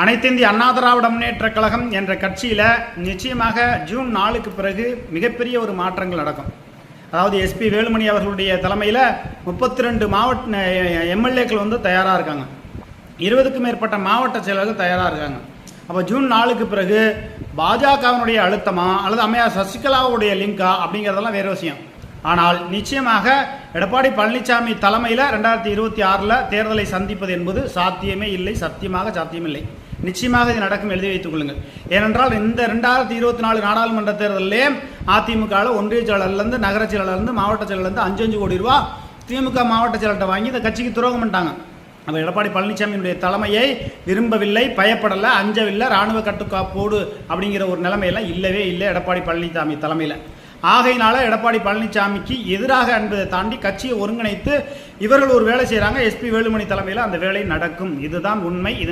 அனைத்திந்திய அண்ணா திராவிட முன்னேற்றக் கழகம் என்ற கட்சியில் நிச்சயமாக ஜூன் 4க்கு பிறகு மிகப்பெரிய ஒரு மாற்றங்கள் நடக்கும். அதாவது எஸ்பி வேலுமணி அவர்களுடைய தலைமையில் 32 மாவட்ட எம்எல்ஏக்கள் வந்து தயாராக இருக்காங்க. 20க்கும் மேற்பட்ட மாவட்ட செயலர்கள் தயாராக இருக்காங்க. அப்போ ஜூன் 4க்கு பிறகு பாஜகவினுடைய அழுத்தமா அல்லது அம்மையார் சசிகலாவுடைய லிங்கா அப்படிங்கிறதெல்லாம் வேறு விஷயம். ஆனால் நிச்சயமாக எடப்பாடி பழனிசாமி தலைமையில் 2026 தேர்தலை சந்திப்பது என்பது சாத்தியமே இல்லை, சத்தியமாக சாத்தியமில்லை. நிச்சயமாக இது நடக்கும், எழுதி வைத்துக் கொள்ளுங்கள். ஏனென்றால் இந்த 2024 நாடாளுமன்ற தேர்தலிலே அதிமுகவில் ஒன்றிய செயலாளர்லேருந்து நகர செயலாளர்லேருந்து மாவட்ட செயலாளர்லேருந்து 5 கோடி ரூபா திமுக மாவட்ட செயலர்கிட்ட வாங்கி இந்த கட்சிக்கு துரோகம் பண்ணிட்டாங்க. அப்போ எடப்பாடி பழனிசாமியினுடைய தலைமையை விரும்பவில்லை, பயப்படலை, அஞ்சவில்லை, இராணுவ கட்டுக்காப்போடு அப்படிங்கிற ஒரு நிலைமையெல்லாம் இல்லவே இல்லை எடப்பாடி பழனிசாமி தலைமையில். ஆகையினால எடப்பாடி பழனிசாமிக்கு எதிராக என்பதை தாண்டி கட்சியை ஒருங்கிணைத்து இவர்கள் ஒரு வேலை செய்கிறாங்க. எஸ்பி வேலுமணி தலைமையில் அந்த வேலை நடக்கும். இதுதான் உண்மை. இது